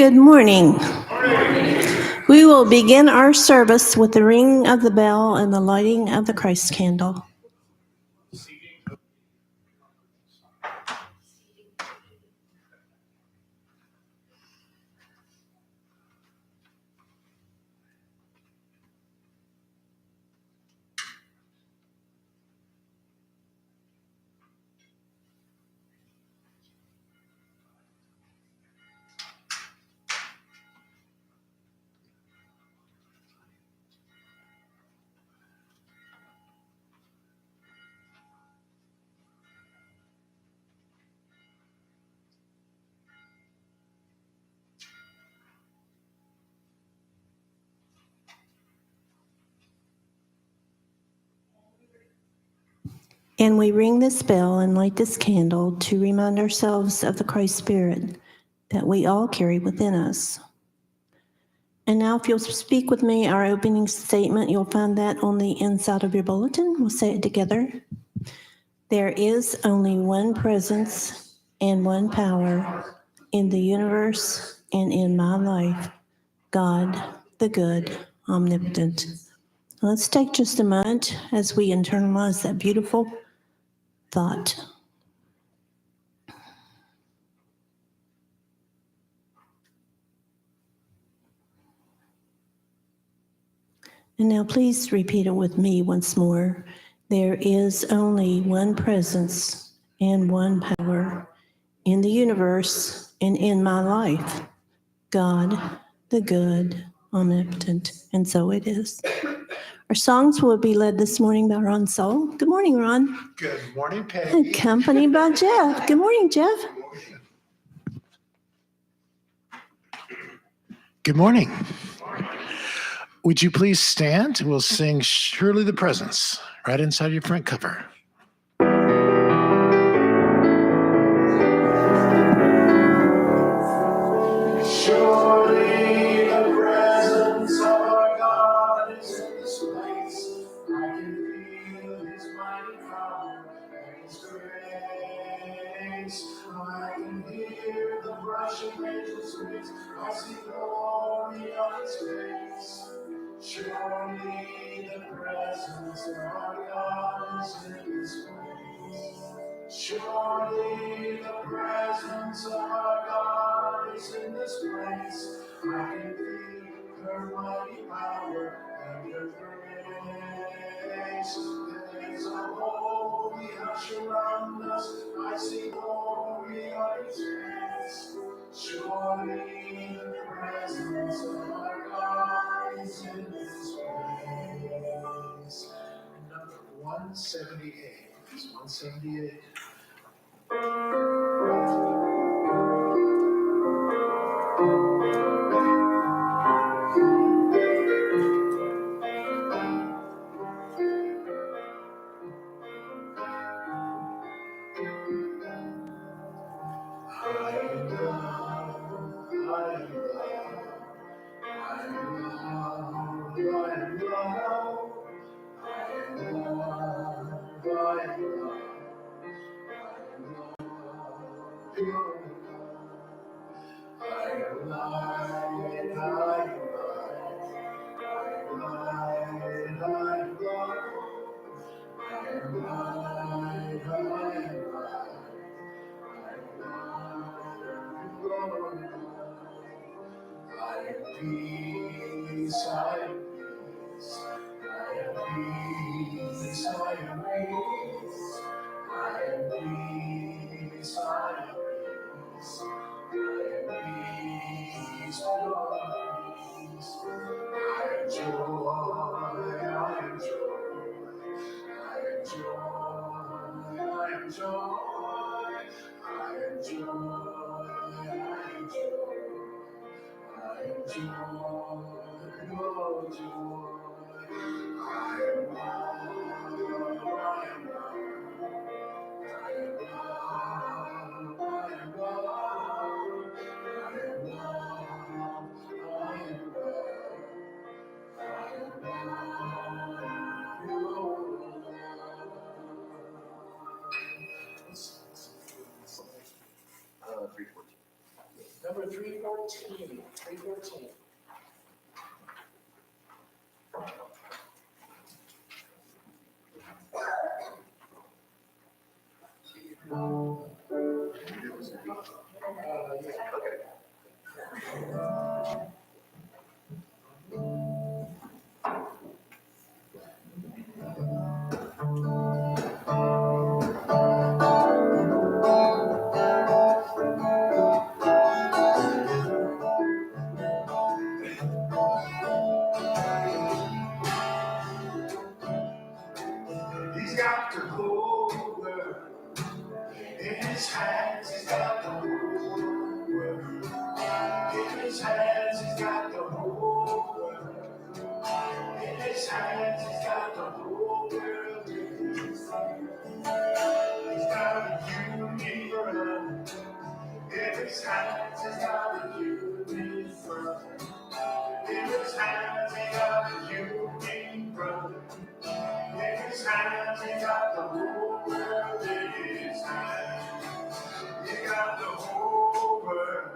Good morning. We will begin our service with the ringing of the bell and the lighting of the Christ candle. And we ring this bell and light this candle to remind ourselves of the Christ Spirit that we all carry within us. And now if you'll speak with me, our opening statement, you'll find that on the inside of your bulletin. We'll say it together. There is only one presence and one power in the universe and in my life, God, the good, omnipotent. Let's take just a moment as we internalize that beautiful thought. And now please repeat it with me once more. There is only one presence and one power in the universe and in my life, God, the good, omnipotent, and so it is. Our songs will be led this morning by Ron Soul. Good morning, Ron. Good morning, Peggy. Accompanied by Jeff. Good morning, Jeff. Good morning. Would you please stand? We'll sing Surely the Presence right inside your front cover. Surely the presence of our God is in this place. I can feel His mighty power and His grace. I can hear the rushing angels' wings. I see glory on His face. Surely the presence of our God is in this place. Surely the presence of our God is in this place. I can feel her mighty power and her grace. There's a holy hush around us. I see glory on His face. Surely the presence of our God is in this place. Number 178. It's 178. Number 314. 314. He's got the whole world in his hands. He's got the whole world in his hands. He's got the whole world in his hands. He's got the whole world in his hands. He's got a union run in his hands. He's got a union run in his hands. He got a union run. In his hands, he got the whole world in his hands. He got the whole world.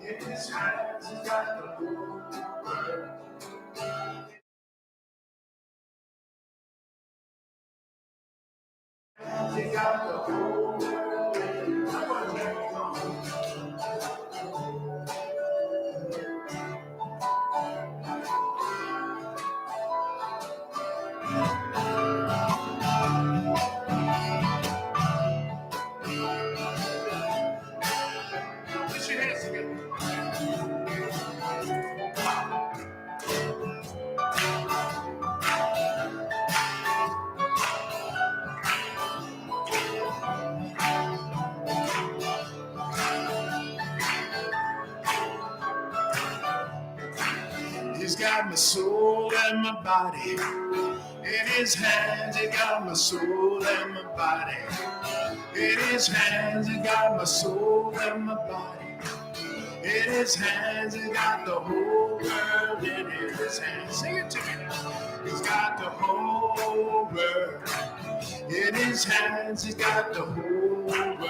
In his hands, he got the whole world. He got the whole world in his hands. Put your hands together. He's got my soul and my body in his hands. He got my soul and my body in his hands. He got my soul and my body in his hands. He got the whole world in his hands. Sing it to me now. He's got the whole world in his hands. He's got the whole world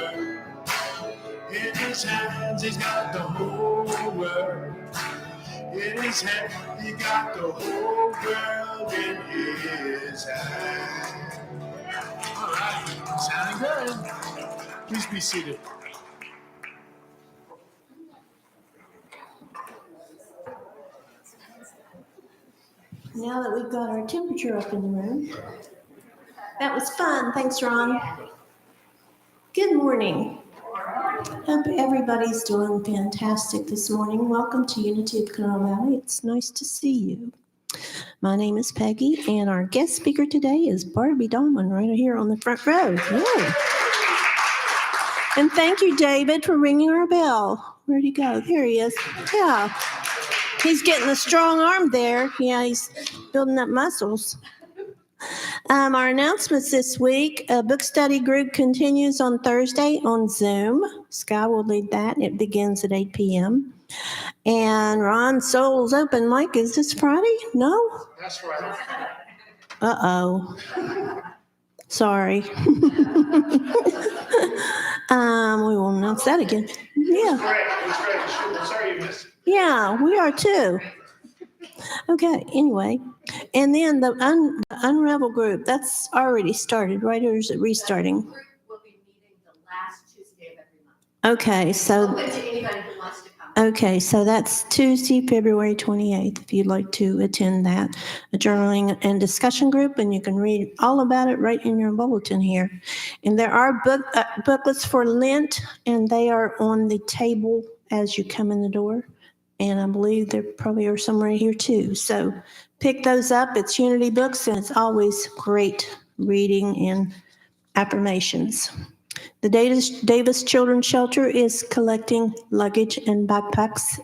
in his hands. He's got the whole world. In his hand, he got the whole world in his hand. All right, sounding good. Please be seated. Now that we've got our temperature up in the room. That was fun. Thanks, Ron. Good morning. Hope everybody's doing fantastic this morning. Welcome to Unity of Canal Valley. It's nice to see you. My name is Peggy, and our guest speaker today is Barbie Dahlman right here on the front row. Yeah. And thank you, David, for ringing our bell. Where'd he go? There he is. Yeah. He's getting a strong arm there. Yeah, he's building up muscles. Our announcements this week, a book study group continues on Thursday on Zoom. Sky will lead that. It begins at 8 p.m. And Ron's Soul's Open Mic is this Friday? No? That's right. Uh-oh. Sorry. We will announce that again. Yeah. It's great. I'm sorry you missed it. Yeah, we are too. Okay, anyway. And then the Unravel group, that's already started, right? Or is it restarting? Group will be meeting the last Tuesday of every month. Okay, so Open to anybody who wants to come. okay, so that's Tuesday, February 28th, if you'd like to attend that, a journaling and discussion group, and you can read all about it right in your bulletin here. And there are booklets for Lent, and they are on the table as you come in the door. And I believe there probably are some right here too. So pick those up. It's Unity Books, and it's always great reading and affirmations. The Davis Children's Shelter is collecting luggage and backpacks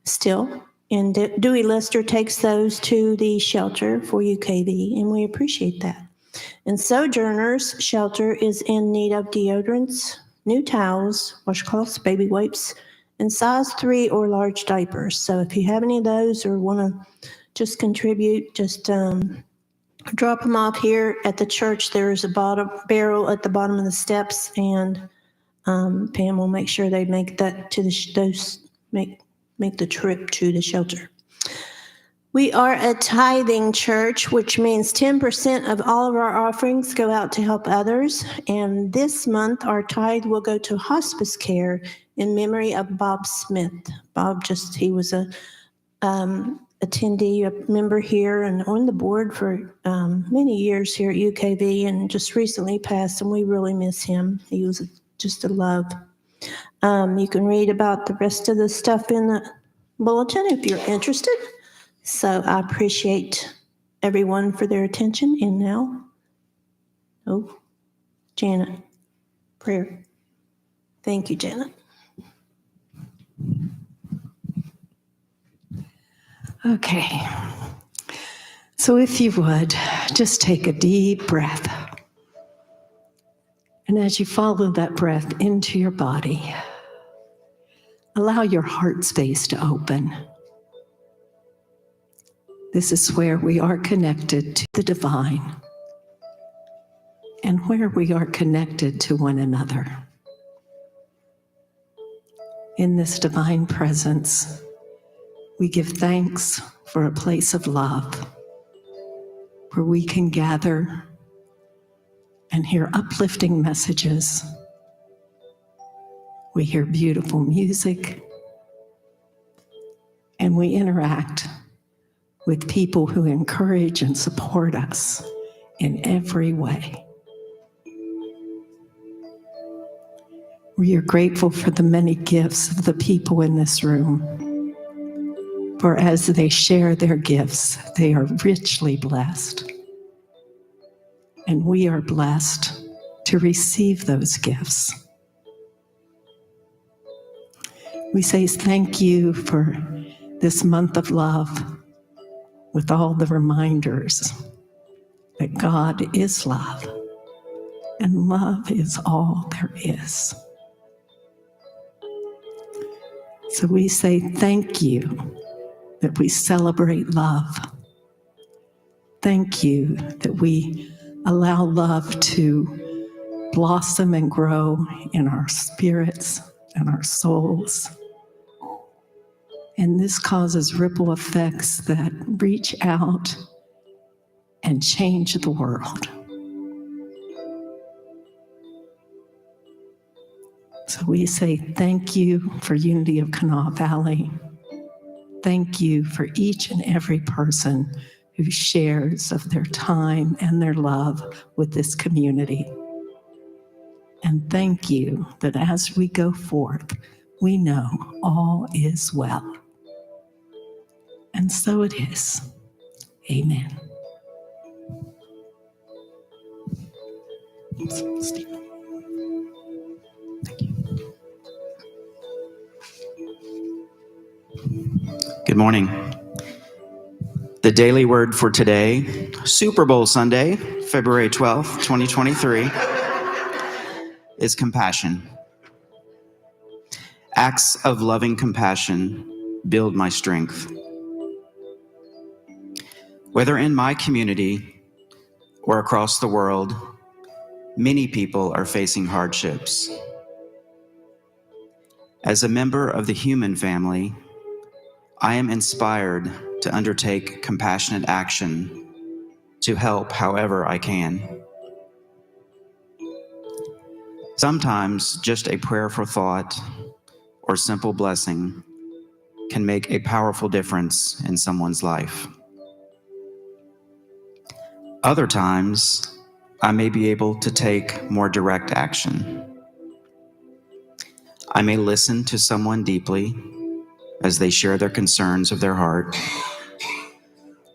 still. And Dewey Lister takes those to the shelter for UKV, and we appreciate that. And Sojourners Shelter is in need of deodorants, new towels, washcloths, baby wipes, and size 3 or large diapers. So if you have any of those or want to just contribute, just drop them off here at the church. There's a barrel at the bottom of the steps, and Pam will make sure they make that to make the trip to the shelter. We are a tithing church, which means 10% of all of our offerings go out to help others. And this month, our tithe will go to hospice care in memory of Bob Smith. He was a attendee, a member here and on the board for many years here at UKV, and just recently passed, and we really miss him. He was just a love. You can read about the rest of the stuff in the bulletin if you're interested. So I appreciate everyone for their attention. And now, Janet, prayer. Thank you, Janet. Okay. So if you would, just take a deep breath. And as you follow that breath into your body, allow your heart space to open. This is where we are connected to the divine and where we are connected to one another. In this divine presence, we give thanks for a place of love where we can gather and hear uplifting messages. We hear beautiful music, and we interact with people who encourage and support us in every way. We are grateful for the many gifts of the people in this room, for as they share their gifts, they are richly blessed. And we are blessed to receive those gifts. We say thank you for this month of love, with all the reminders that God is love, and love is all there is. So we say thank you that we celebrate love. Thank you that we allow love to blossom and grow in our spirits and our souls. And this causes ripple effects that reach out and change the world. So we say thank you for Unity of Kanawha Valley. Thank you for each and every person who shares of their time and their love with this community. And thank you that as we go forth, we know all is well. And so it is. Amen. Thank you. Good morning. The daily word for today, Super Bowl Sunday, February 12th, 2023, is compassion. Acts of loving compassion build my strength. Whether in my community or across the world, many people are facing hardships. As a member of the human family, I am inspired to undertake compassionate action to help however I can. Sometimes just a prayerful thought or simple blessing can make a powerful difference in someone's life. Other times, I may be able to take more direct action. I may listen to someone deeply as they share their concerns of their heart,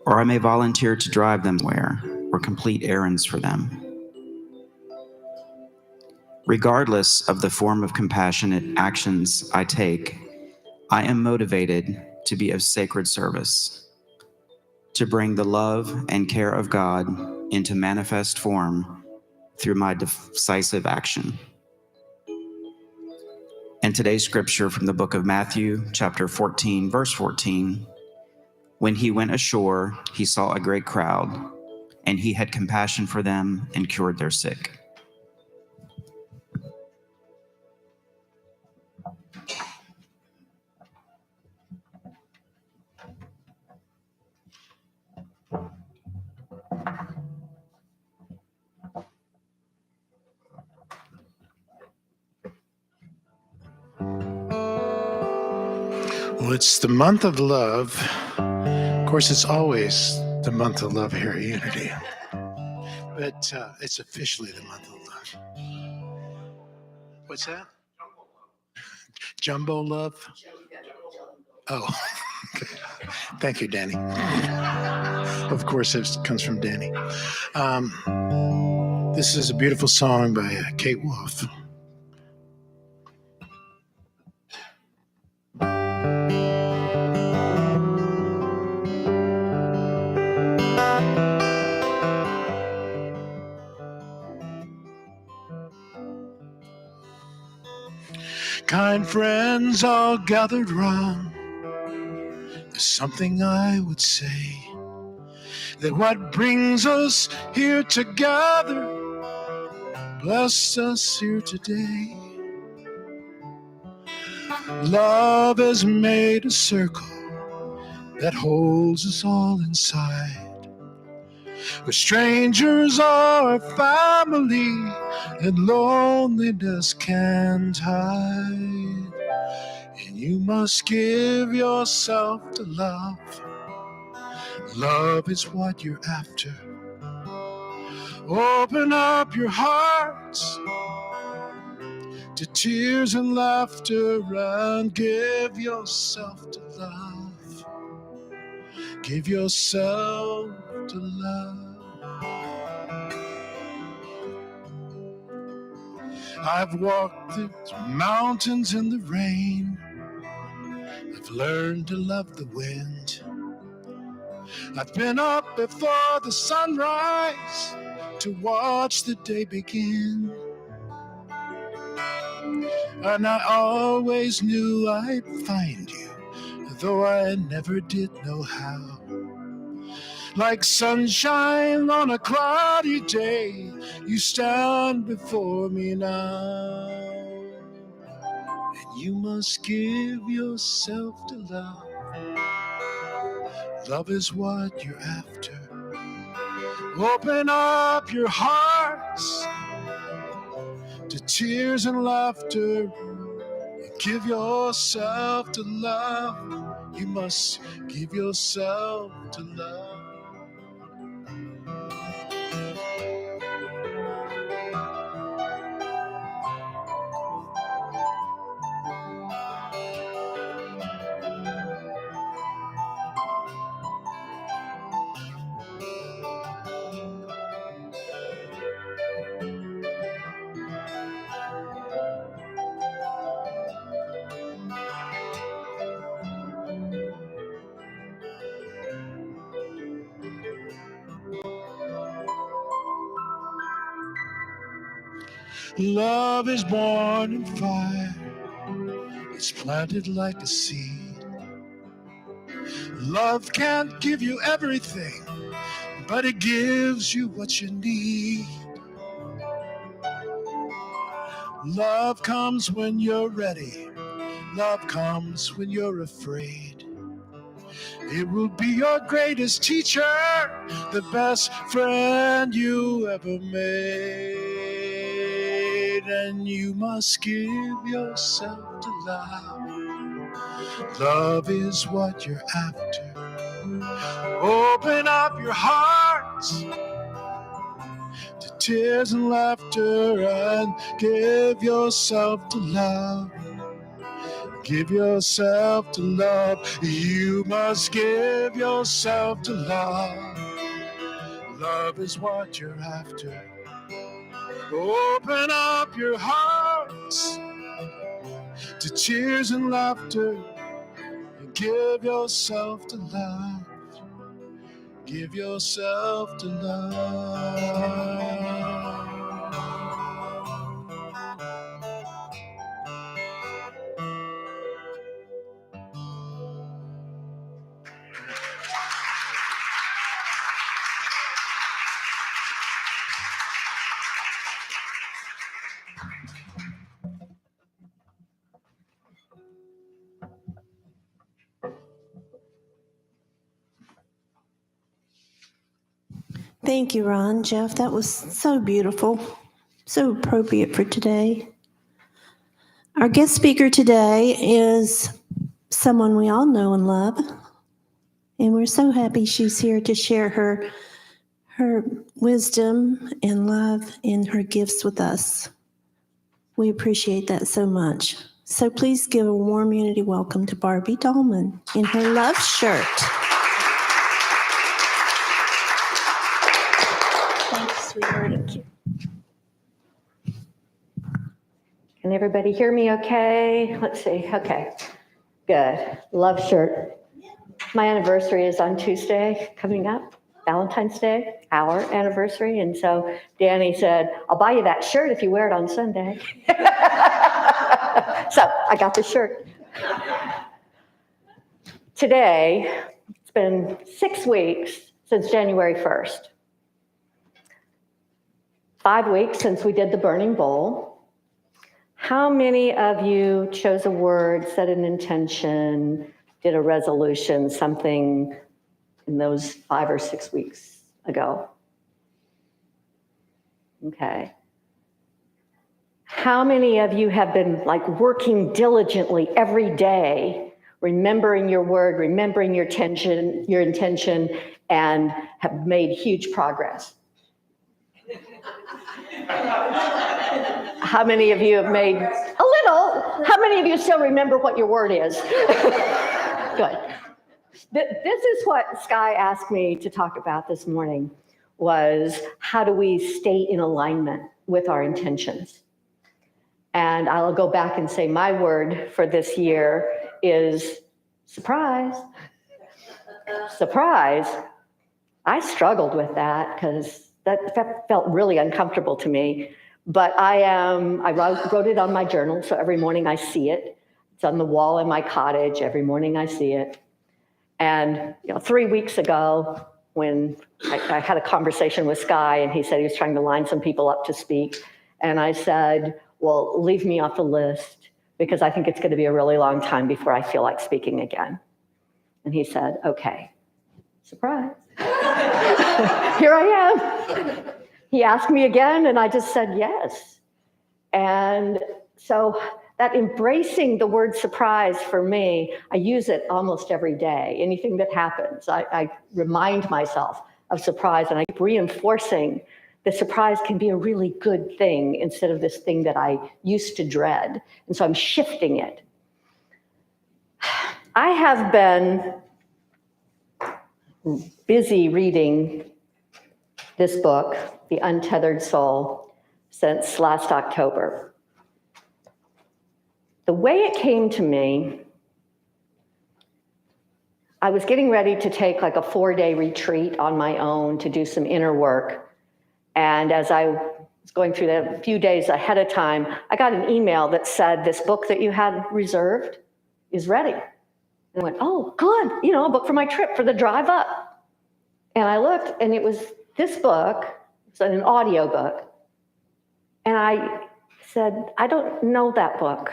or I may volunteer to drive them where or complete errands for them. Regardless of the form of compassionate actions I take, I am motivated to be of sacred service, to bring the love and care of God into manifest form through my decisive action. And today's scripture from the book of Matthew, chapter 14, verse 14, when he went ashore, he saw a great crowd, and he had compassion for them and cured their sick. Well, it's the month of love. Of course, it's always the month of love here at Unity. But it's officially the month of love. What's that? Jumbo love? Oh, thank you, Danny. Of course, it comes from Danny. This is a beautiful song by Kate Wolf. Kind friends all gathered round, there's something I would say, that what brings us here together, bless us here today. Love has made a circle that holds us all inside, where strangers are family and loneliness can't hide. And you must give yourself to love. Love is what you're after. Open up your hearts to tears and laughter and give yourself to love. Give yourself to love. I've walked the mountains in the rain. I've learned to love the wind. I've been up before the sunrise to watch the day begin. And I always knew I'd find you, though I never did know how. Like sunshine on a cloudy day, you stand before me now. And you must give yourself to love. Love is what you're after. Open up your hearts to tears and laughter. Give yourself to love. You must give yourself to love. Love is born in fire. It's planted like a seed. Love can't give you everything, but it gives you what you need. Love comes when you're ready. Love comes when you're afraid. It will be your greatest teacher, the best friend you ever made. And you must give yourself to love. Love is what you're after. Open up your hearts to tears and laughter and give yourself to love. Give yourself to love. You must give yourself to love. Love is what you're after. Open up your hearts to tears and laughter and give yourself to love. Give yourself to love. Thank you, Ron. Jeff, that was so beautiful, so appropriate for today. Our guest speaker today is someone we all know and love. And we're so happy she's here to share her wisdom and love and her gifts with us. We appreciate that so much. So please give a warm unity welcome to Barbie Dahlman in her love shirt. Thanks, sweetheart. Thank you. Can everybody hear me okay? Let's see. Okay, good. Love shirt. My anniversary is on Tuesday coming up, Valentine's Day, our anniversary. And so Danny said, I'll buy you that shirt if you wear it on Sunday. So I got the shirt. Today, it's been 6 weeks since January 1st. 5 weeks since we did the burning bowl. How many of you chose a word, set an intention, did a resolution, something in those 5 or 6 weeks ago? Okay. How many of you have been like working diligently every day, remembering your word, remembering your intention, and have made huge progress? How many of you have made a little? How many of you still remember what your word is? Good. This is what Sky asked me to talk about this morning, was how do we stay in alignment with our intentions? And I'll go back and say my word for this year is surprise. Surprise. I struggled with that because that felt really uncomfortable to me. But I wrote it on my journal, so every morning I see it. It's on the wall in my cottage. Every morning I see it. And 3 weeks ago, when I had a conversation with Sky, and he said he was trying to line some people up to speak, and I said, well, leave me off the list because I think it's going to be a really long time before I feel like speaking again. And he said, okay, surprise. Here I am. He asked me again, and I just said yes. And so that embracing the word surprise for me, I use it almost every day. Anything that happens, I remind myself of surprise, and I keep reinforcing the surprise can be a really good thing instead of this thing that I used to dread. And so I'm shifting it. I have been busy reading this book, The Untethered Soul, since last October. The way it came to me, I was getting ready to take like a 4-day retreat on my own to do some inner work. And as I was going through that a few days ahead of time, I got an email that said, this book that you had reserved is ready. And I went, oh, good, a book for my trip, for the drive up. And I looked, and it was this book. It's an audio book. And I said, I don't know that book.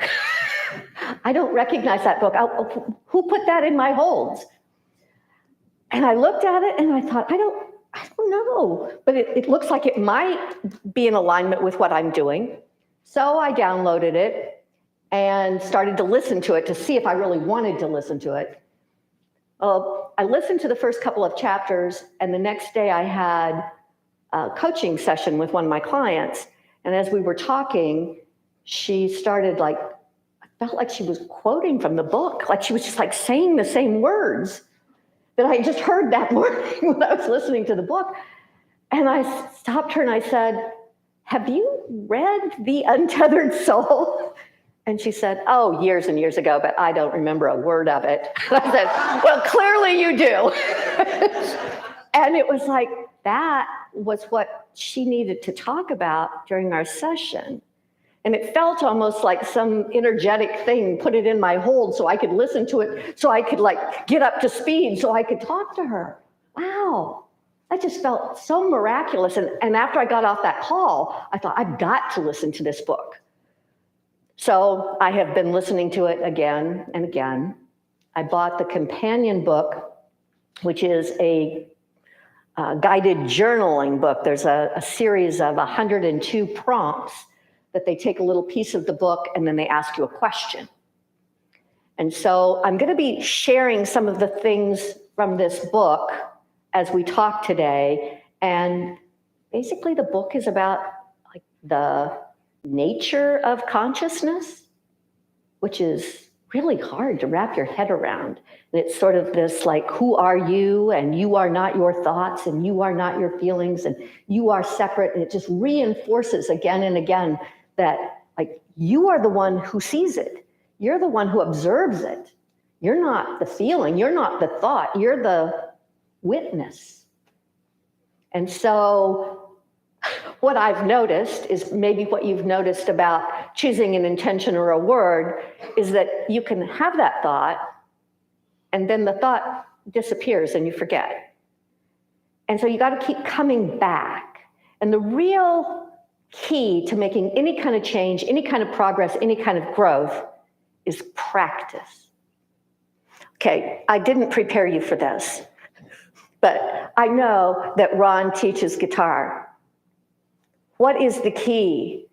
I don't recognize that book. Who put that in my holds? And I looked at it and I thought, I don't know, but it looks like it might be in alignment with what I'm doing. So I downloaded it and started to listen to it to see if I really wanted to listen to it. I listened to the first couple of chapters, and the next day I had a coaching session with one of my clients. And as we were talking, she started I felt like she was quoting from the book, like she was just saying the same words that I just heard that morning when I was listening to the book. And I stopped her and I said, have you read The Untethered Soul? And she said, oh, years and years ago, but I don't remember a word of it. And I said, well, clearly you do. And it was like, that was what she needed to talk about during our session. And it felt almost like some energetic thing, put it in my hold so I could listen to it, so I could get up to speed, so I could talk to her. Wow, that just felt so miraculous. And after I got off that call, I thought, I've got to listen to this book. So I have been listening to it again and again. I bought the companion book, which is a guided journaling book. There's a series of 102 prompts that they take a little piece of the book and then they ask you a question. And so I'm going to be sharing some of the things from this book as we talk today. And basically the book is about like the nature of consciousness, which is really hard to wrap your head around. And it's sort of this like, who are you? And you are not your thoughts, and you are not your feelings, and you are separate. And it just reinforces again and again that like you are the one who sees it. You're the one who observes it. You're not the feeling. You're not the thought. You're the witness. And so what I've noticed is maybe what you've noticed about choosing an intention or a word is that you can have that thought and then the thought disappears and you forget. And so you got to keep coming back. And the real key to making any kind of change, any kind of progress, any kind of growth is practice. Okay, I didn't prepare you for this, but I know that Ron teaches guitar. What is the key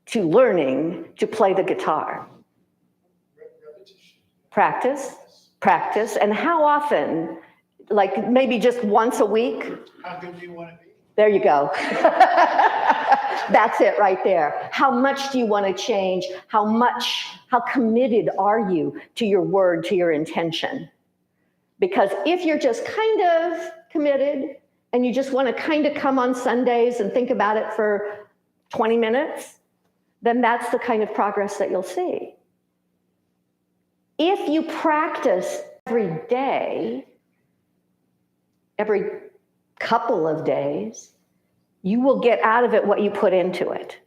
to learning to play the guitar? Practice, practice. And how often? Like maybe just once a week? How good do you want to be? There you go. That's it right there. How much do you want to change? How committed are you to your word, to your intention? Because if you're just kind of committed and you just want to kind of come on Sundays and think about it for 20 minutes, then that's the kind of progress that you'll see. If you practice every day, every couple of days, you will get out of it what you put into it.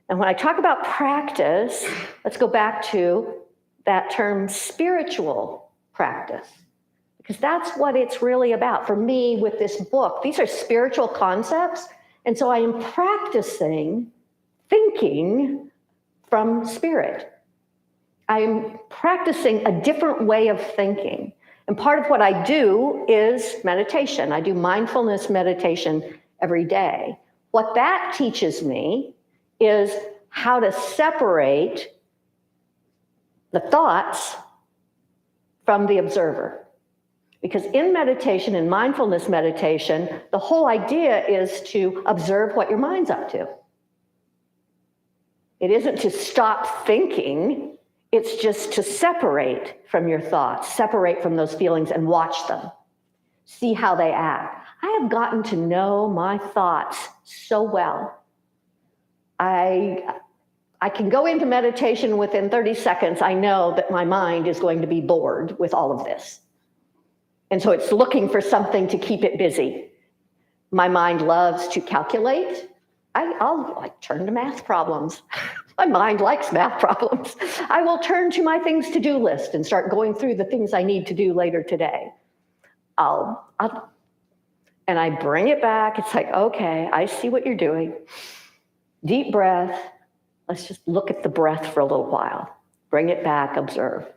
And when I talk about practice, let's go back to that term spiritual practice, because that's what it's really about. For me, with this book, these are spiritual concepts. And so I am practicing thinking from spirit. I'm practicing a different way of thinking. And part of what I do is meditation. I do mindfulness meditation every day. What that teaches me is how to separate the thoughts from the observer. Because in meditation, in mindfulness meditation, the whole idea is to observe what your mind's up to. It isn't to stop thinking, it's just to separate from your thoughts, separate from those feelings and watch them. See how they act. I have gotten to know my thoughts so well. I can go into meditation within 30 seconds. I know that my mind is going to be bored with all of this. And so it's looking for something to keep it busy. My mind loves to calculate. I'll like turn to math problems. My mind likes math problems. I will turn to my things to do list and start going through the things I need to do later today. And I bring it back. It's like, okay, I see what you're doing. Deep breath. Let's just look at the breath for a little while. Bring it back, observe.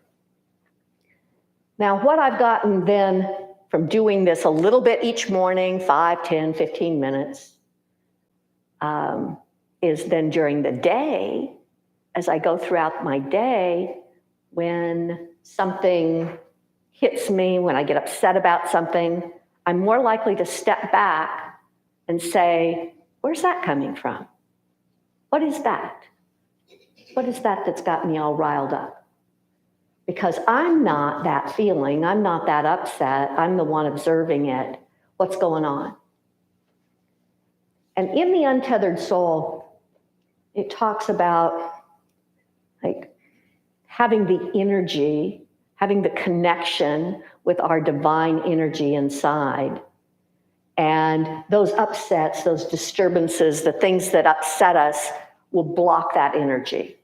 Now, what I've gotten then from doing this a little bit each morning, 5, 10, 15 minutes, is then during the day, as I go throughout my day, when something hits me, when I get upset about something, I'm more likely to step back and say, where's that coming from? What is that? What is that that's got me all riled up? Because I'm not that feeling, I'm not that upset, I'm the one observing it. What's going on? And in the Untethered Soul, it talks about like having the energy, having the connection with our divine energy inside. And those upsets, those disturbances, the things that upset us will block that energy.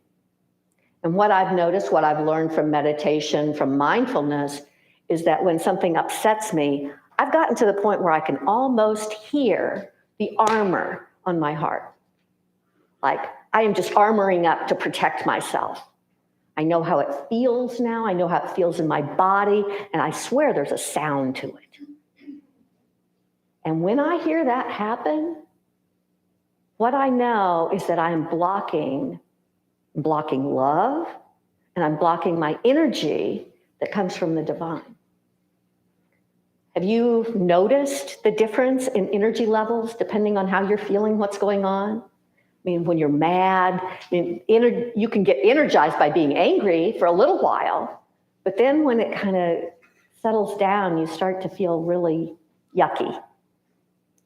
And what I've noticed, what I've learned from meditation, from mindfulness, is that when something upsets me, I've gotten to the point where I can almost hear the armor on my heart. Like I am just armoring up to protect myself. I know how it feels now. I know how it feels in my body. And I swear there's a sound to it. And when I hear that happen, what I know is that I am blocking love and I'm blocking my energy that comes from the divine. Have you noticed the difference in energy levels depending on how you're feeling, what's going on? I mean, when you're mad, you can get energized by being angry for a little while, but then when it kind of settles down, you start to feel really yucky,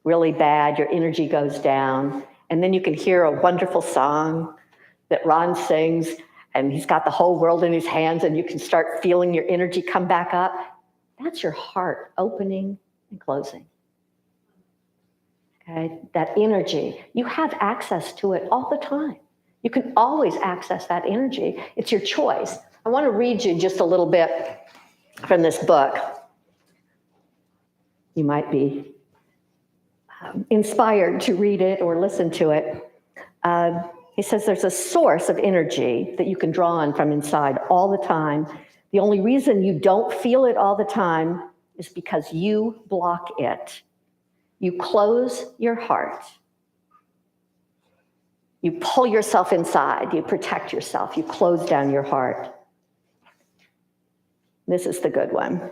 really bad, your energy goes down, and then you can hear a wonderful song that Ron sings, and he's got the whole world in his hands, and you can start feeling your energy come back up. That's your heart opening and closing. Okay, that energy, you have access to it all the time. You can always access that energy. It's your choice. I want to read you just a little bit from this book. You might be inspired to read it or listen to it. He says there's a source of energy that you can draw on from inside all the time. The only reason you don't feel it all the time is because you block it. You close your heart. You pull yourself inside. You protect yourself. You close down your heart. This is the good one.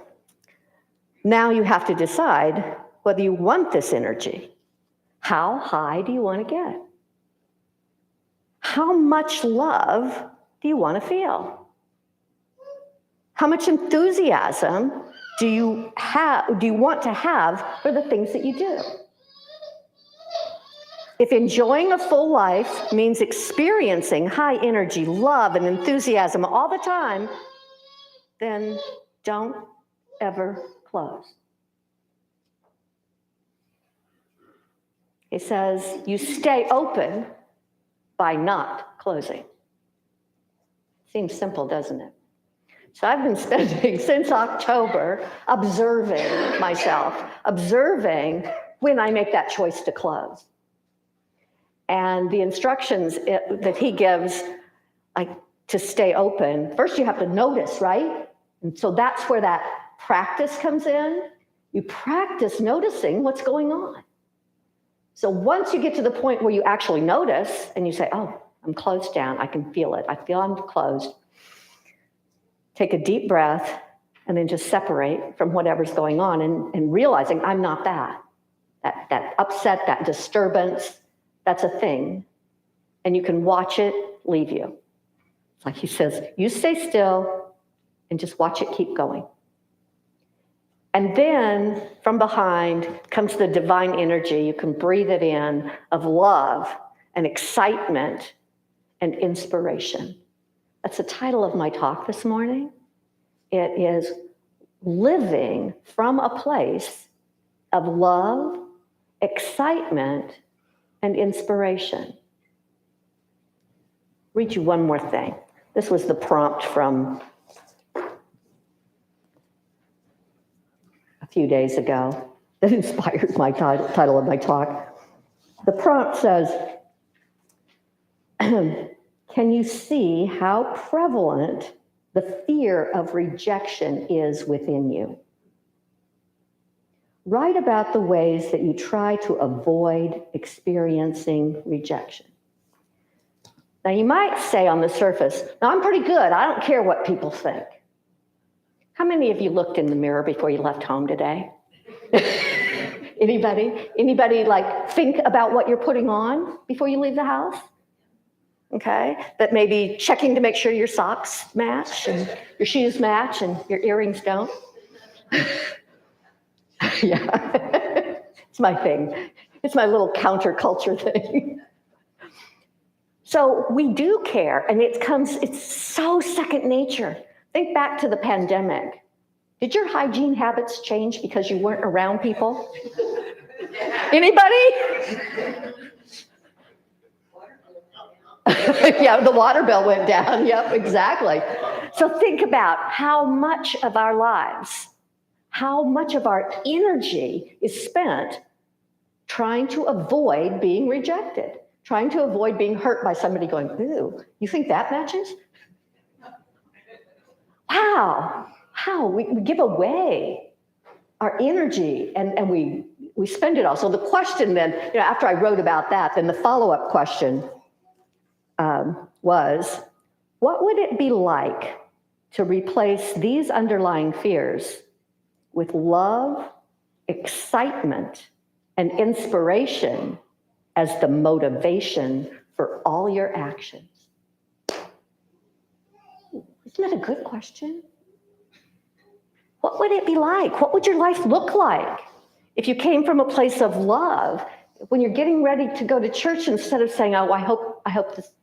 Now you have to decide whether you want this energy. How high do you want to get? How much love do you want to feel? How much enthusiasm do you want to have for the things that you do? If enjoying a full life means experiencing high energy, love, and enthusiasm all the time, then don't ever close. He says you stay open by not closing. Seems simple, doesn't it? So I've been spending since October observing myself, observing when I make that choice to close. And the instructions that he gives, like to stay open, first you have to notice, right? And so that's where that practice comes in. You practice noticing what's going on. So once you get to the point where you actually notice and you say, oh, I'm closed down, I can feel it, I feel I'm closed. Take a deep breath and then just separate from whatever's going on and realizing I'm not that upset, that disturbance, that's a thing. And you can watch it leave you. It's like he says, you stay still and just watch it keep going. And then from behind comes the divine energy. You can breathe it in of love and excitement and inspiration. That's the title of my talk this morning. It is living from a place of love, excitement, and inspiration. Read you one more thing. This was the prompt from a few days ago that inspired my title of my talk. The prompt says, can you see how prevalent the fear of rejection is within you? Write about the ways that you try to avoid experiencing rejection. Now, you might say on the surface, no, I'm pretty good. I don't care what people think. How many of you looked in the mirror before you left home today? Anybody? Anybody like think about what you're putting on before you leave the house? Okay, that maybe checking to make sure your socks match and your shoes match and your earrings don't. Yeah, it's my thing. It's my little counterculture thing. So we do care, and it's so second nature. Think back to the pandemic. Did your hygiene habits change because you weren't around people? Anybody? Yeah, the water bill went down. Yep, exactly. So think about how much of our lives, how much of our energy is spent trying to avoid being rejected, trying to avoid being hurt by somebody going, ooh, you think that matches? Wow, how we give away our energy and we spend it all. So the question then, after I wrote about that, then the follow-up question was, What would it be like to replace these underlying fears with love, excitement, and inspiration as the motivation for all your actions? Isn't that a good question? What would it be like? What would your life look like if you came from a place of love? When you're getting ready to go to church, instead of saying, oh, I hope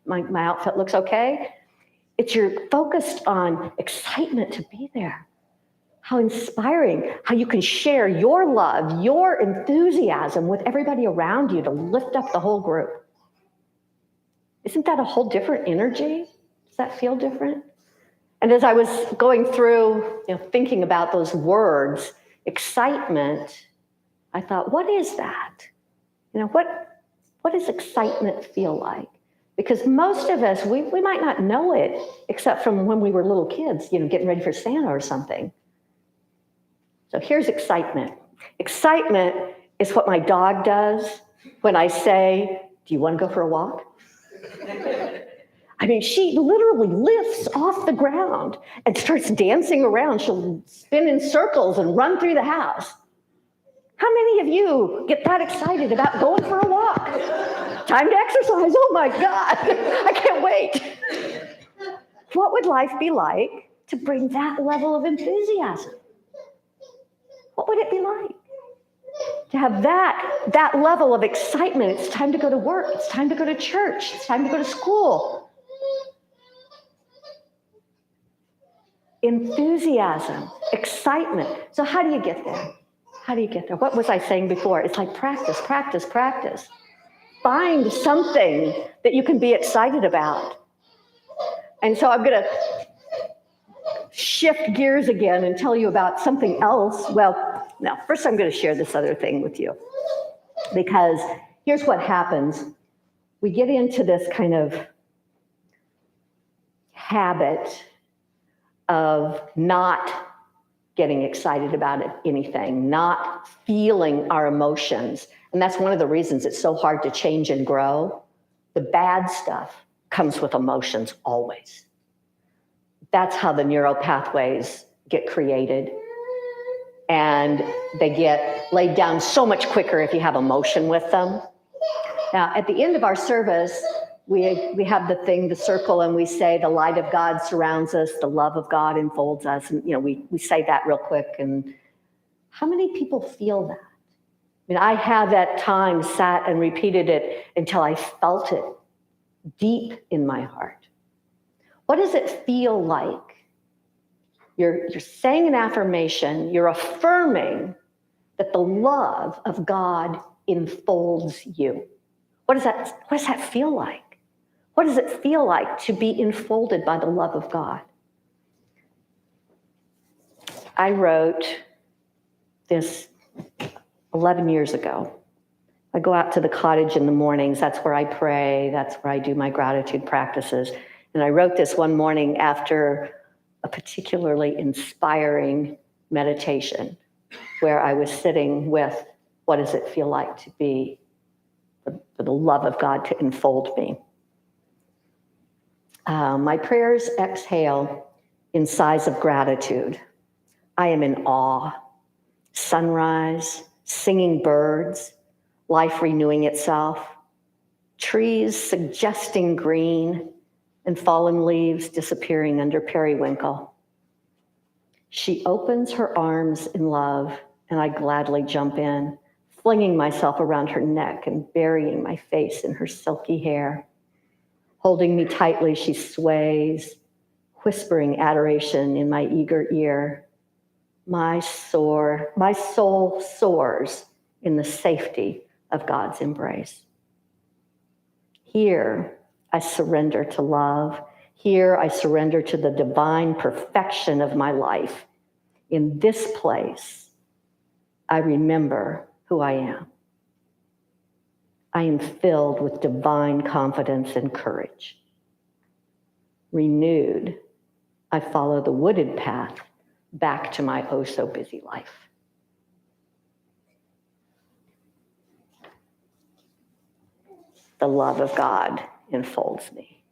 my outfit looks okay, you're focused on excitement to be there. How inspiring, how you can share your love, your enthusiasm with everybody around you to lift up the whole group. Isn't that a whole different energy? Does that feel different? And as I was going through, thinking about those words, excitement, I thought, what is that? What does excitement feel like? Because most of us, we might not know it, except from when we were little kids, getting ready for Santa or something. So here's excitement. Excitement is what my dog does when I say, do you want to go for a walk? I mean, she literally lifts off the ground and starts dancing around. She'll spin in circles and run through the house. How many of you get that excited about going for a walk? Time to exercise. Oh my God, I can't wait. What would life be like to bring that level of enthusiasm? What would it be like to have that level of excitement? It's time to go to work. It's time to go to church. It's time to go to school. Enthusiasm, excitement. So how do you get there? How do you get there? What was I saying before? It's like practice, practice, practice. Find something that you can be excited about. And so I'm going to shift gears again and tell you about something else. Well, no, first I'm going to share this other thing with you. Because here's what happens. We get into this kind of habit of not getting excited about anything, not feeling our emotions. And that's one of the reasons it's so hard to change and grow. The bad stuff comes with emotions always. That's how the neural pathways get created. And they get laid down so much quicker if you have emotion with them. Now, at the end of our service, we have the circle, and we say the light of God surrounds us, the love of God enfolds us. And, we say that real quick. And how many people feel that? I mean, I have at times sat and repeated it until I felt it deep in my heart. What does it feel like? You're saying an affirmation, you're affirming that the love of God enfolds you. What does that feel like? What does it feel like to be enfolded by the love of God? I wrote this 11 years ago. I go out to the cottage in the mornings. That's where I pray. That's where I do my gratitude practices. And I wrote this one morning after a particularly inspiring meditation where I was sitting with, what does it feel like to be for the love of God to enfold me? My prayers exhale in sighs of gratitude. I am in awe. Sunrise, singing birds, life renewing itself, trees suggesting green, and fallen leaves disappearing under periwinkle. She opens her arms in love, and I gladly jump in, flinging myself around her neck and burying my face in her silky hair. Holding me tightly, she sways, whispering adoration in my eager ear. My soul soars in the safety of God's embrace. Here, I surrender to love. Here, I surrender to the divine perfection of my life. In this place, I remember who I am. I am filled with divine confidence and courage. Renewed, I follow the wooded path back to my oh-so-busy life. The love of God enfolds me.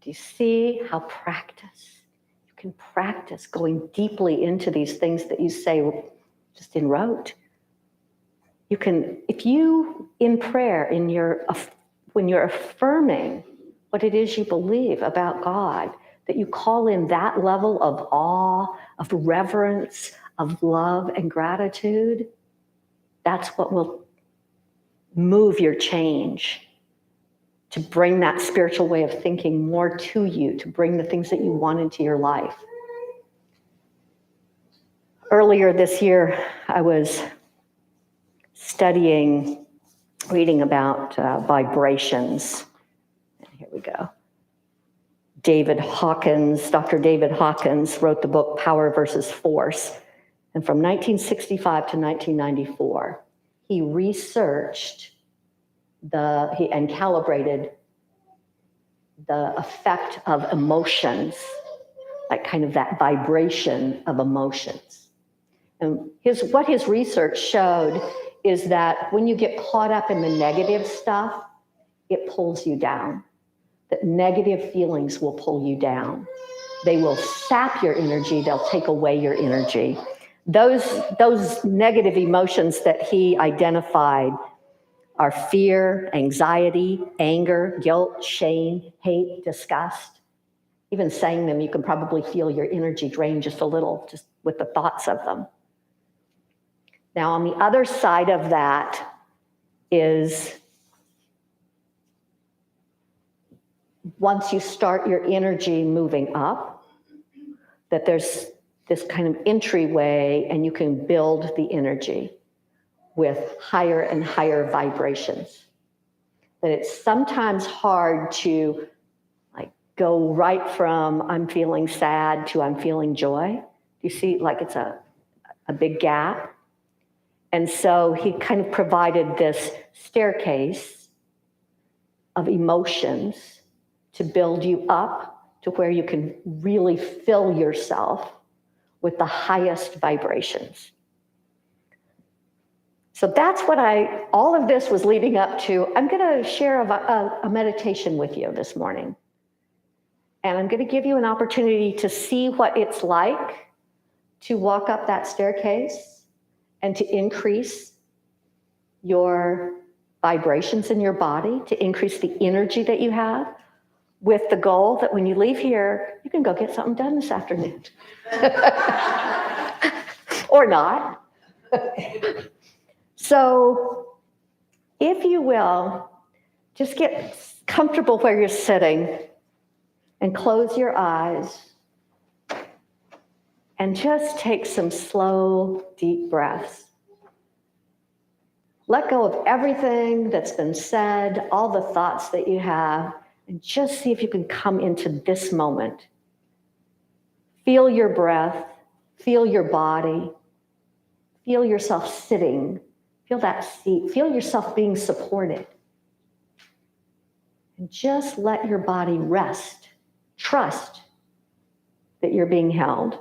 Do you see how you can practice going deeply into these things that you say just in rote? You can, if you, in prayer, when you're affirming what it is you believe about God, that you call in that level of awe, of reverence, of love and gratitude, that's what will move your change, to bring that spiritual way of thinking more to you, to bring the things that you want into your life. Earlier this year, I was reading about vibrations. And here we go. Dr. David Hawkins wrote the book Power versus Force. And from 1965 to 1994, he researched and calibrated the effect of emotions, like kind of that vibration of emotions. And what his research showed is that when you get caught up in the negative stuff, it pulls you down. That negative feelings will pull you down. They will sap your energy. They'll take away your energy. Those negative emotions that he identified are fear, anxiety, anger, guilt, shame, hate, disgust. Even saying them, you can probably feel your energy drain just a little, just with the thoughts of them. Now, on the other side of that is once you start your energy moving up, that there's this kind of entryway and you can build the energy with higher and higher vibrations. That it's sometimes hard to go right from I'm feeling sad to I'm feeling joy. You see, it's a big gap. And so he kind of provided this staircase of emotions to build you up to where you can really fill yourself with the highest vibrations. So that's what all of this was leading up to. I'm going to share a meditation with you this morning. And I'm going to give you an opportunity to see what it's like to walk up that staircase and to increase your vibrations in your body, to increase the energy that you have, with the goal that when you leave here, you can go get something done this afternoon. Or not. So, if you will, just get comfortable where you're sitting and close your eyes and just take some slow, deep breaths. Let go of everything that's been said, all the thoughts that you have, and just see if you can come into this moment. Feel your breath, feel your body, feel yourself sitting, feel that seat, feel yourself being supported. And just let your body rest. Trust that you're being held.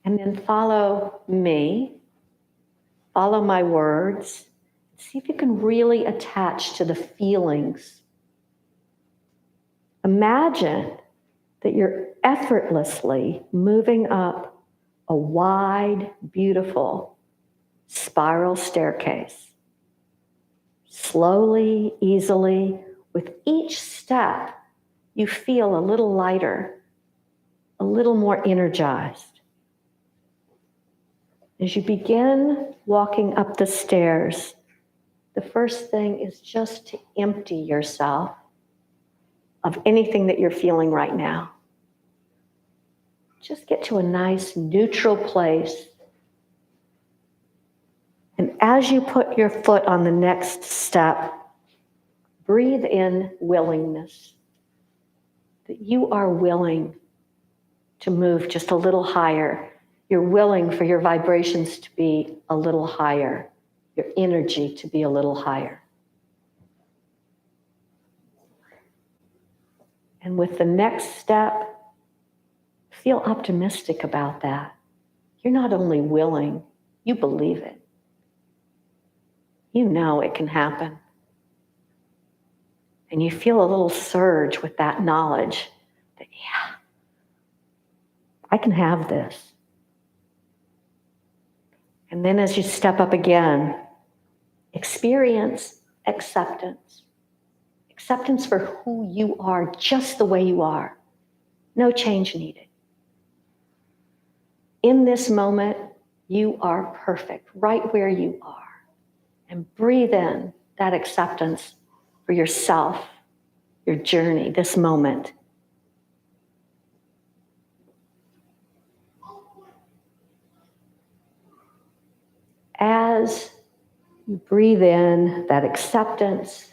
And then follow me, follow my words. See if you can really attach to the feelings. Imagine that you're effortlessly moving up a wide, beautiful spiral staircase. Slowly, easily, with each step, you feel a little lighter, a little more energized. As you begin walking up the stairs, the first thing is just to empty yourself of anything that you're feeling right now. Just get to a nice neutral place. And as you put your foot on the next step, breathe in willingness. That you are willing to move just a little higher. You're willing for your vibrations to be a little higher, your energy to be a little higher. And with the next step, feel optimistic about that. You're not only willing, you believe it. You know it can happen. And you feel a little surge with that knowledge that, yeah, I can have this. And then as you step up again, experience acceptance. Acceptance for who you are, just the way you are. No change needed. In this moment, you are perfect, right where you are. And breathe in that acceptance for yourself, your journey, this moment. As you breathe in that acceptance,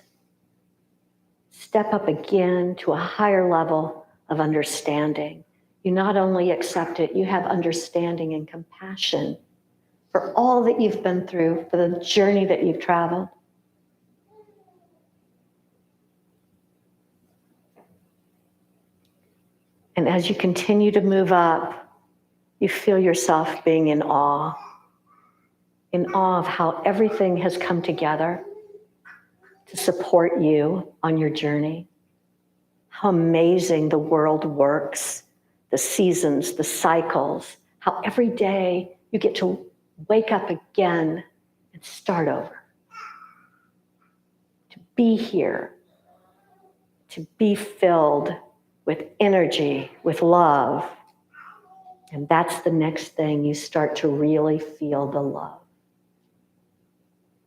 step up again to a higher level of understanding. You not only accept it, you have understanding and compassion for all that you've been through, for the journey that you've traveled. And as you continue to move up, you feel yourself being in awe of how everything has come together to support you on your journey. How amazing the world works, the seasons, the cycles, how every day you get to wake up again and start over. To be here, to be filled with energy, with love. And that's the next thing, you start to really feel the love.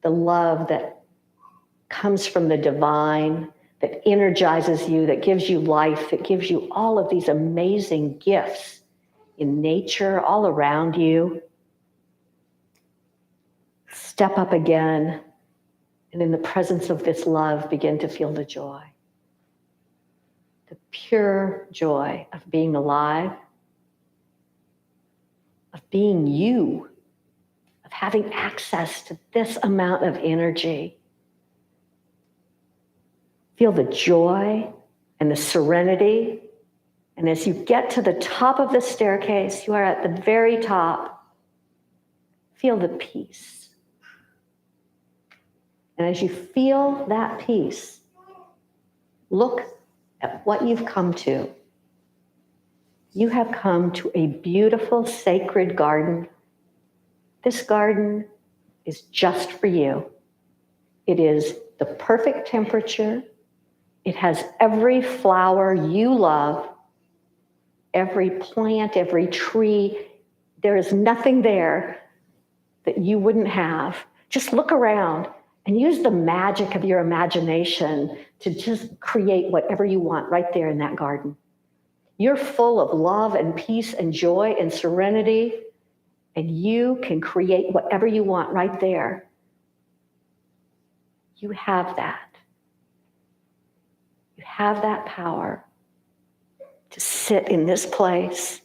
The love that comes from the divine, that energizes you, that gives you life, that gives you all of these amazing gifts in nature, all around you. Step up again, and in the presence of this love, begin to feel the joy. The pure joy of being alive, of being you, of having access to this amount of energy. Feel the joy and the serenity. And as you get to the top of the staircase, you are at the very top. Feel the peace. And as you feel that peace, look at what you've come to. You have come to a beautiful sacred garden. This garden is just for you. It is the perfect temperature. It has every flower you love, every plant, every tree. There is nothing there that you wouldn't have. Just look around and use the magic of your imagination to just create whatever you want right there in that garden. You're full of love and peace and joy and serenity, and you can create whatever you want right there. You have that. You have that power to sit in this place,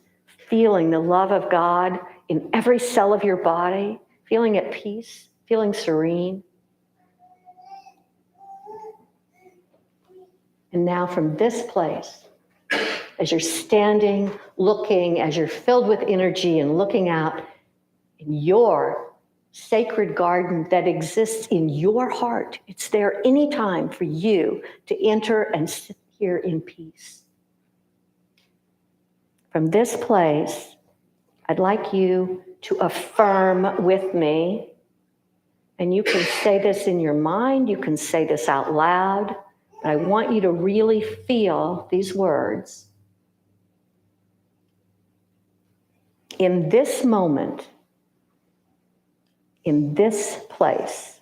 feeling the love of God in every cell of your body, feeling at peace, feeling serene. And now from this place, as you're standing, looking, as you're filled with energy and looking out in your sacred garden that exists in your heart, it's there anytime for you to enter and sit here in peace. From this place, I'd like you to affirm with me, and you can say this in your mind, you can say this out loud, but I want you to really feel these words. In this moment, in this place,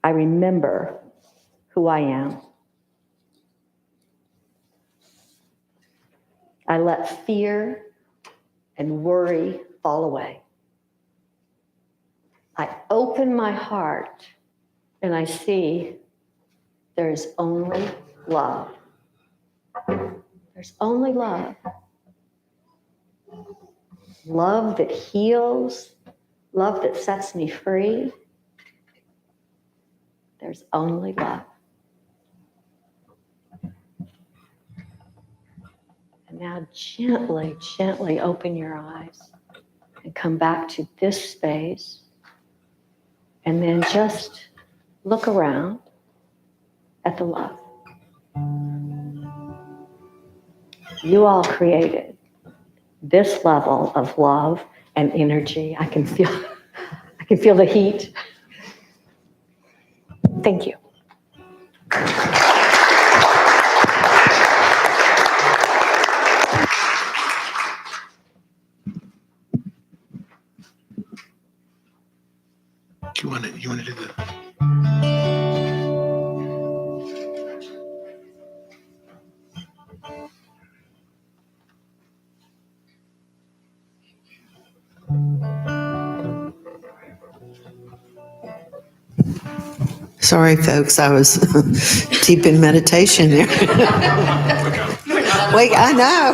I remember who I am. I let fear and worry fall away. I open my heart and I see there is only love. There's only love. Love that heals, love that sets me free. There's only love. And now gently, gently open your eyes and come back to this space. And then just look around at the love. You all created this level of love and energy. I can feel the heat. Thank you. You want to do the... Sorry, folks, I was deep in meditation there. Wait, I know.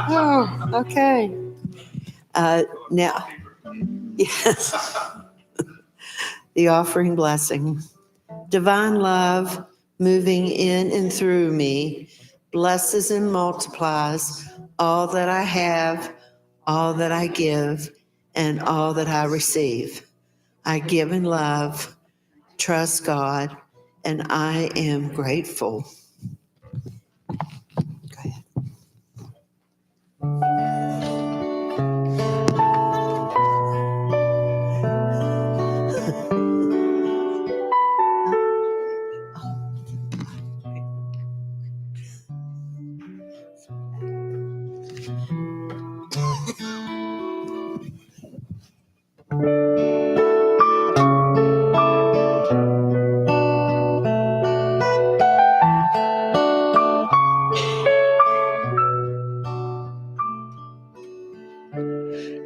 Oh, okay. Now, yes, the offering blessing. Divine love moving in and through me blesses and multiplies all that I have, all that I give, and all that I receive. I give in love, trust God, and I am grateful. Go ahead.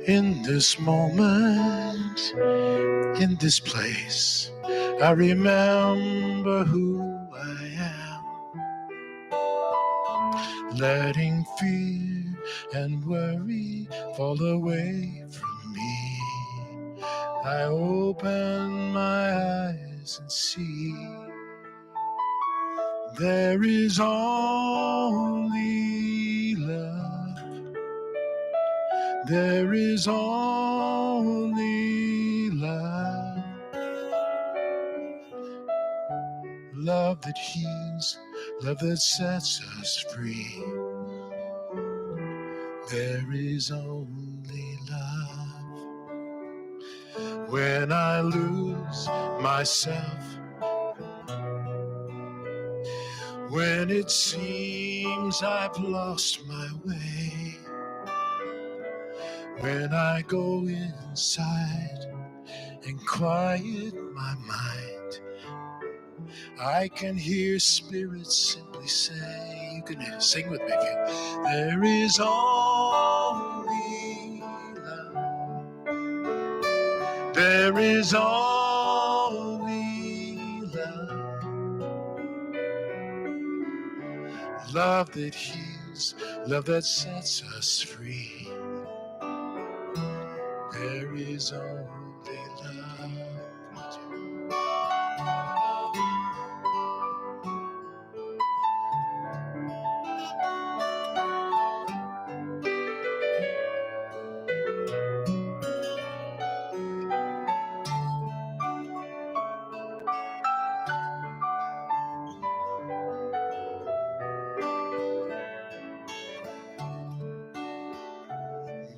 In this moment, in this place, I remember who I am. Letting fear and worry fall away from me. I open my eyes and see there is only love. There is only love. Love that heals, love that sets us free. There is only love. When I lose myself, when it seems I've lost my way, when I go inside and quiet my mind, I can hear spirits simply say, you can sing with me if you, there is only love. There is only love. Love that heals, love that sets us free. There is only love.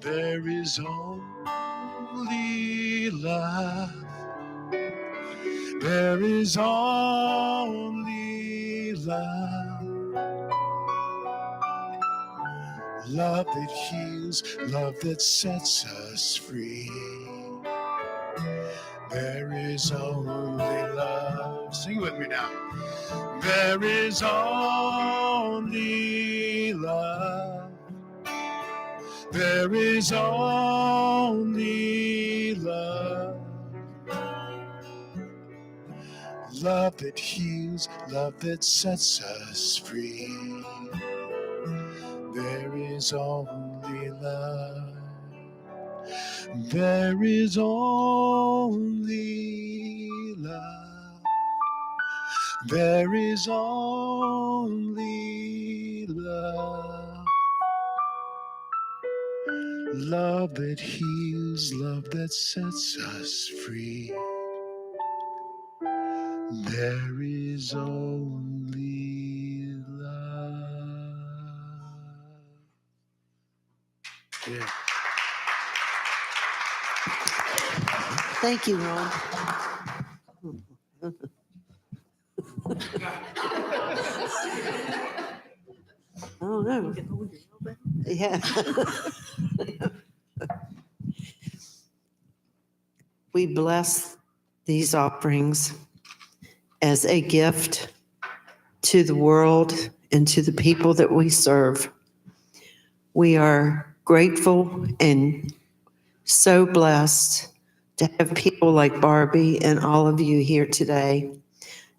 There is only love. There is only love. Love that heals, love that sets us free. There is only love. Sing with me now. There is only love. There is only love. Love that heals, love that sets us free. There is only love. There is only love. There is only love. Love that heals, love that sets us free. There is only love. Yeah. Thank you, Ron. Oh, no. Yeah. We bless these offerings as a gift to the world and to the people that we serve. We are grateful and so blessed to have people like Barbie and all of you here today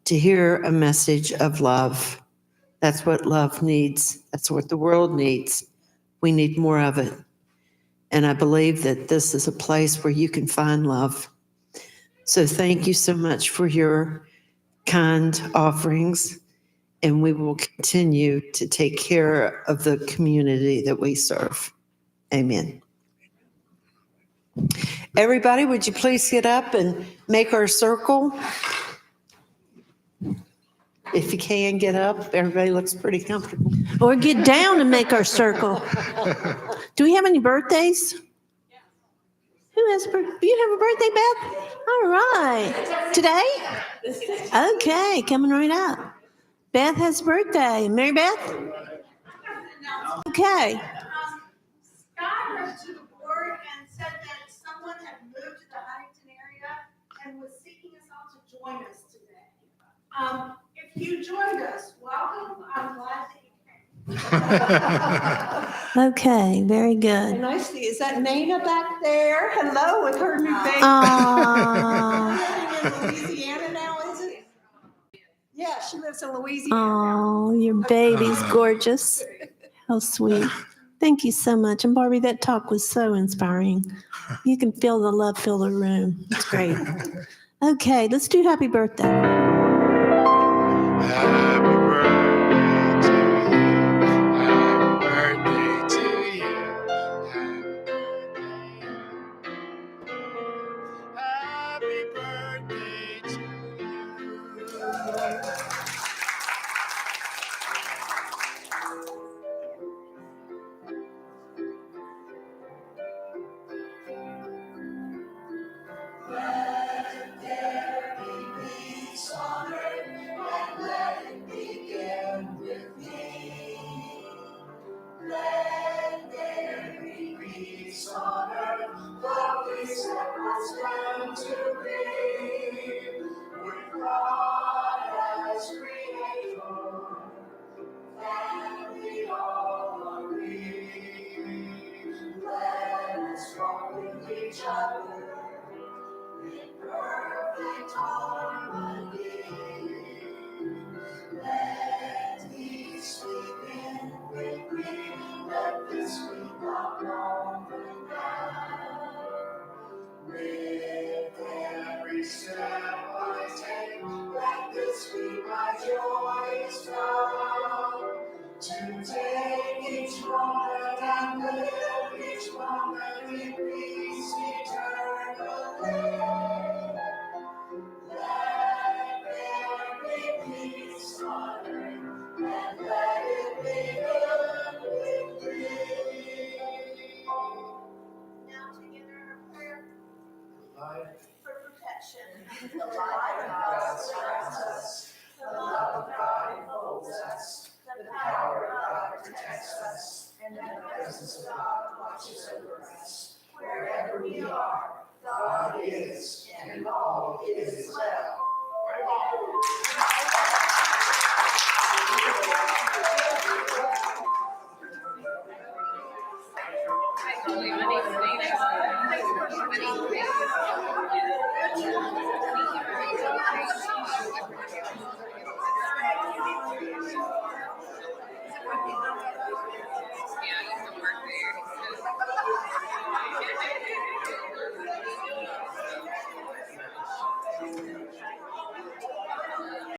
to hear a message of love. That's what love needs. That's what the world needs. We need more of it. And I believe that this is a place where you can find love. So thank you so much for your kind offerings. And we will continue to take care of the community that we serve. Amen. Everybody, would you please get up and make our circle? If you can get up, everybody looks pretty comfortable. Or get down and make our circle. Do we have any birthdays? Who has do you have a birthday, Beth? All right. Today? Okay, coming right up. Beth has a birthday. Mary Beth? Okay. Scott wrote to the board and said that someone had moved to the Huntington area and was seeking us out to join us today. If you joined us, welcome. I'm glad that you came. Okay, very good. And I see, is that Nana back there? Hello with her new baby. Aww. Living in Louisiana now, is it? Yeah, she lives in Louisiana now. Oh, your baby's gorgeous. How sweet. Thank you so much. And Barbie, that talk was so inspiring. You can feel the love fill the room. It's great. Okay, let's do happy birthday. Happy birthday to you. Happy birthday to you. Every step I take, let this be my joyous vow. To take each moment and live each moment in peace eternally. Let there be peace on earth, and let it be good with thee. Now together in prayer Life for protection. The light of God surrounds us. The love of God enfolds us. The power of God protects us. And the presence of God watches over us. Wherever we are, God is, and all is well.